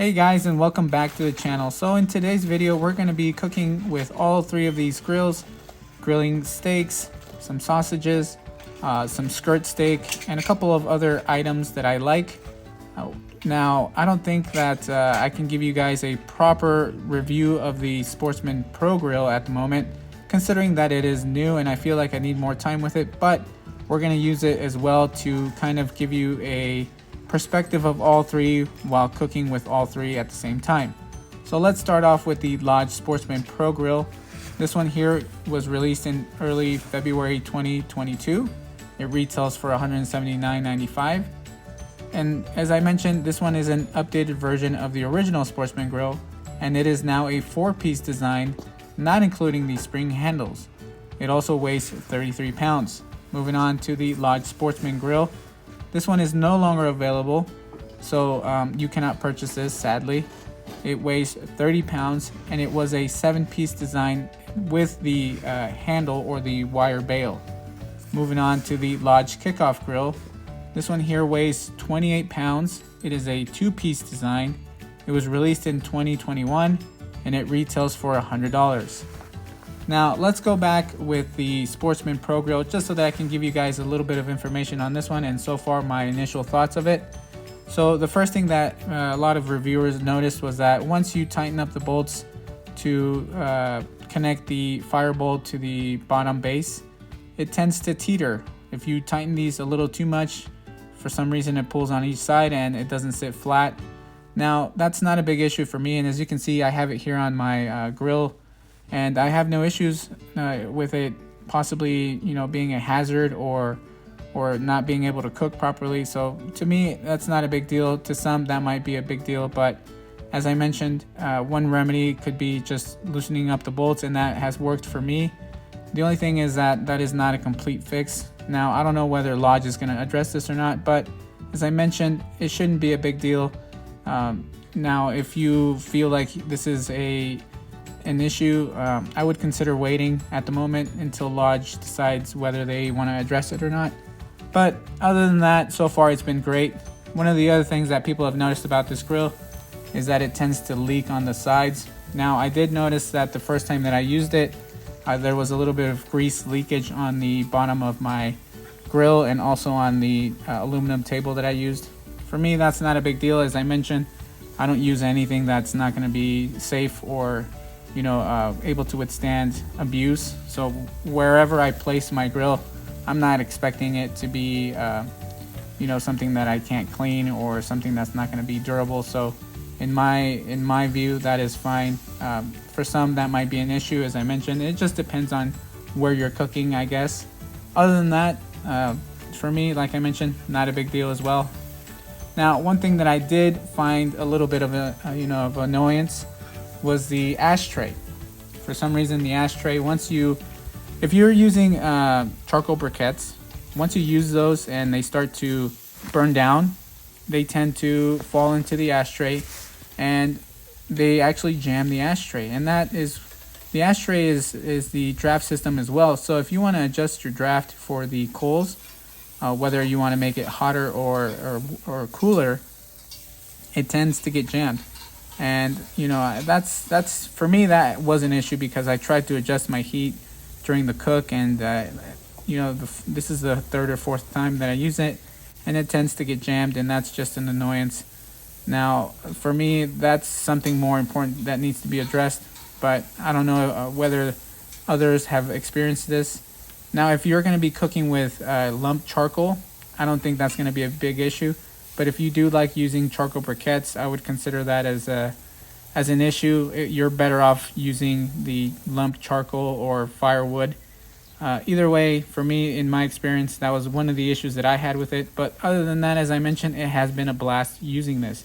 Hey guys, and welcome back to the channel. So in today's video we're going to be cooking with all three of these grills, grilling steaks, some sausages, some skirt steak, and a couple of other items that I like. Now I don't think that I can give you guys a proper review of the Sportsman Pro grill at the moment, considering that it is new and I feel like I need more time with it, but we're going to use it as well to kind of give you a perspective of all three while cooking with all three at the same time. So let's start off with the Lodge Sportsman Pro grill. This one here was released in early February 2022. It retails for $179.95. And as I mentioned, this one is an updated version of the original Sportsman grill, and it is now a 4-piece design, not including the spring handles. It also weighs 33 pounds. Moving on to the Lodge Sportsman grill. This one is no longer available, so you cannot purchase this, sadly. It weighs 30 pounds and it was a 7-piece design with the handle or the wire bail. Moving on to the Lodge Kickoff grill. This one here weighs 28 pounds. It is a 2-piece design. It was released in 2021 and it retails for $100. Now let's go back with the Sportsman Pro grill just so that I can give you guys a little bit of information on this one and so far my initial thoughts of it. So the first thing that a lot of reviewers noticed was that once you tighten up the bolts to connect the firebolt to the bottom base, it tends to teeter. If you tighten these a little too much, for some reason it pulls on each side and it doesn't sit flat. Now that's not a big issue for me, and as you can see I have it here on my grill. And I have no issues with it possibly, being a hazard or not being able to cook properly. So to me, that's not a big deal. To some, that might be a big deal. But as I mentioned, one remedy could be just loosening up the bolts, and that has worked for me. The only thing is that that is not a complete fix. Now, I don't know whether Lodge is going to address this or not, but as I mentioned, it shouldn't be a big deal. Now, if you feel like this is an issue, I would consider waiting at the moment until Lodge decides whether they want to address it or not. But other than that, so far it's been great. One of the other things that people have noticed about this grill is that it tends to leak on the sides. Now I did notice that the first time that I used it, there was a little bit of grease leakage on the bottom of my grill and also on the aluminum table that I used. For me, that's not a big deal. As I mentioned, I don't use anything that's not going to be safe or able to withstand abuse. So wherever I place my grill, I'm not expecting it to be something that I can't clean or something that's not going to be durable. So in my view, that is fine. For some, that might be an issue. As I mentioned, it just depends on where you're cooking, I guess. Other than that, for me, like I mentioned, not a big deal as well. Now, one thing that I did find a little bit of of annoyance was the ashtray. For some reason, the ashtray, if you're using charcoal briquettes, once you use those and they start to burn down, they tend to fall into the ashtray and they actually jam the ashtray. And the ashtray is the draft system as well. So if you want to adjust your draft for the coals, whether you want to make it hotter or cooler, it tends to get jammed. And that's for me, that was an issue because I tried to adjust my heat during the cook, and this is the third or fourth time that I use it and it tends to get jammed, and that's just an annoyance. Now for me, that's something more important that needs to be addressed, but I don't know whether others have experienced this. Now if you're going to be cooking with lumped charcoal, I don't think that's going to be a big issue. But if you do like using charcoal briquettes, I would consider that as an issue. You're better off using the lumped charcoal or firewood. Either way, for me, in my experience, that was one of the issues that I had with it. But other than that, as I mentioned, it has been a blast using this.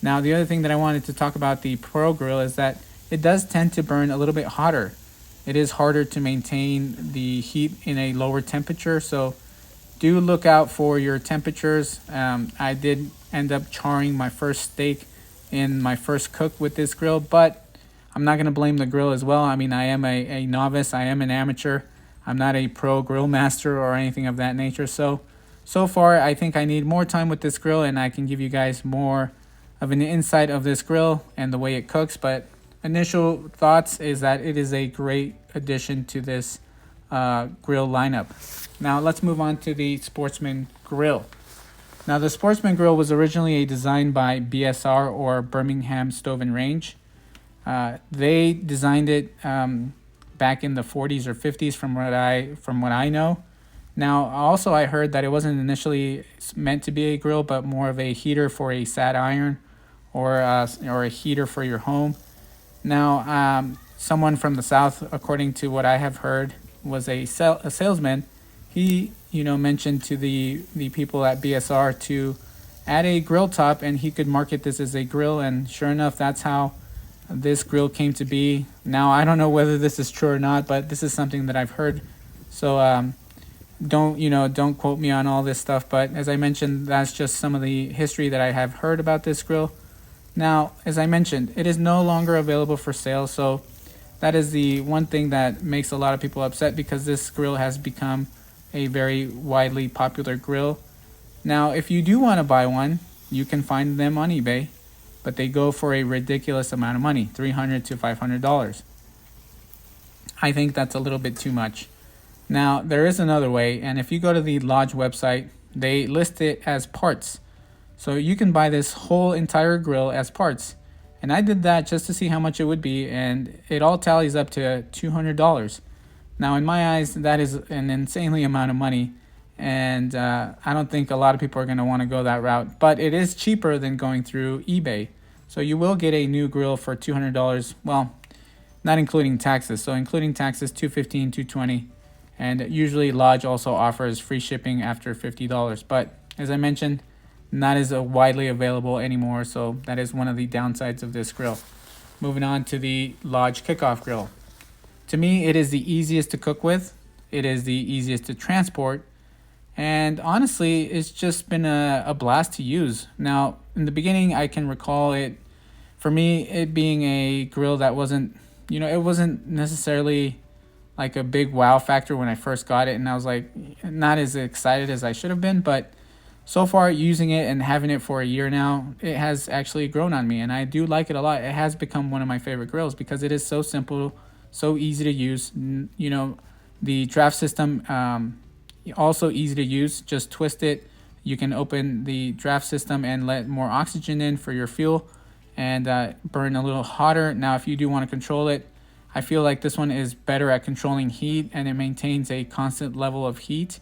Now, the other thing that I wanted to talk about the Pro Grill is that it does tend to burn a little bit hotter. It is harder to maintain the heat in a lower temperature, so do look out for your temperatures. I did end up charring my first steak in my first cook with this grill, but I'm not going to blame the grill as well. I mean, I am a novice. I am an amateur. I'm not a pro grill master or anything of that nature. So far, I think I need more time with this grill, and I can give you guys more of an insight of this grill and the way it cooks, but initial thoughts is that it is a great addition to this grill lineup. Now let's move on to the Sportsman grill. Now the Sportsman grill was originally a design by BSR, or Birmingham Stove and Range. They designed it back in the 40s or 50s from what I know. Now also I heard that it wasn't initially meant to be a grill, but more of a heater for a sad iron, or a heater for your home. Now someone from the South, according to what I have heard, was a salesman. He mentioned to the people at BSR to add a grill top, and he could market this as a grill, and sure enough, that's how this grill came to be. Now I don't know whether this is true or not, but this is something that I've heard, so don't quote me on all this stuff, but as I mentioned, that's just some of the history that I have heard about this grill. Now, as I mentioned, it is no longer available for sale, so that is the one thing that makes a lot of people upset, because this grill has become a very widely popular grill. Now, if you do want to buy one, you can find them on eBay, but they go for a ridiculous amount of money, $300 to $500. I think that's a little bit too much. Now, there is another way, and if you go to the Lodge website, they list it as parts. So you can buy this whole entire grill as parts. And I did that just to see how much it would be, and it all tallies up to $200. Now, in my eyes, that is an insanely amount of money, and I don't think a lot of people are going to want to go that route. But it is cheaper than going through eBay. So you will get a new grill for $200. Well, not including taxes. So including taxes, $215, $220. And usually Lodge also offers free shipping after $50. But as I mentioned, not as widely available anymore. So that is one of the downsides of this grill. Moving on to the Lodge Kickoff grill. To me, it is the easiest to cook with. It is the easiest to transport. And honestly, it's just been a blast to use. Now, in the beginning, I can recall it, for me, it being a grill that wasn't, it wasn't necessarily like a big wow factor when I first got it. And I was like, not as excited as I should have been. But so far, using it and having it for a year now, it has actually grown on me. And I do like it a lot. It has become one of my favorite grills because it is so simple, so easy to use. The draft system, also easy to use. Just twist it. You can open the draft system and let more oxygen in for your fuel and burn a little hotter. Now, if you do want to control it, I feel like this one is better at controlling heat, and it maintains a constant level of heat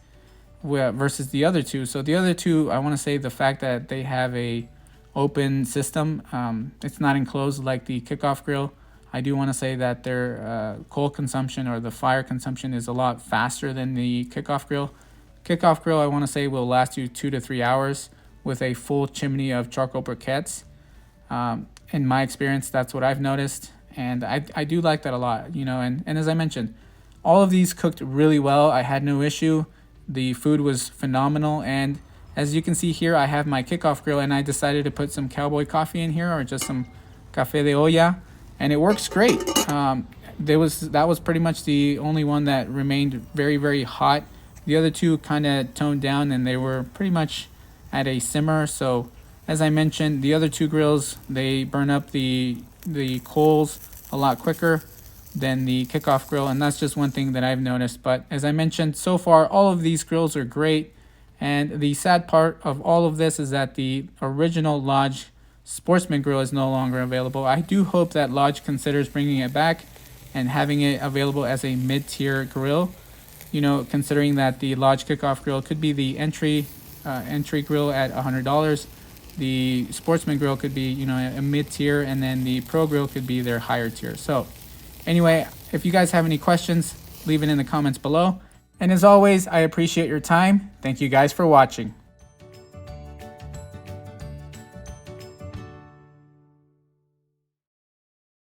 versus the other two. So the other two, I want to say the fact that they have a open system, it's not enclosed like the Kickoff grill. I do want to say that their coal consumption, or the fire consumption, is a lot faster than the Kickoff grill. Kickoff grill, I want to say, will last you 2 to 3 hours with a full chimney of charcoal briquettes. In my experience, that's what I've noticed, and I do like that a lot. And as I mentioned, all of these cooked really well. I had no issue. The food was phenomenal, and as you can see here, I have my Kickoff grill, and I decided to put some cowboy coffee in here, or just some café de olla, and it works great. That was pretty much the only one that remained very, very hot. The other two kind of toned down, and they were pretty much at a simmer. So as I mentioned, the other two grills, they burn up the coals a lot quicker than the Kickoff grill, and that's just one thing that I've noticed. But as I mentioned, so far all of these grills are great, and the sad part of all of this is that the original Lodge Sportsman grill is no longer available. I do hope that Lodge considers bringing it back and having it available as a mid-tier grill, considering that the Lodge Kickoff grill could be the entry grill at $100. The Sportsman grill could be, a mid-tier, and then the Pro grill could be their higher tier. So anyway, if you guys have any questions, leave it in the comments below. And as always, I appreciate your time. Thank you guys for watching.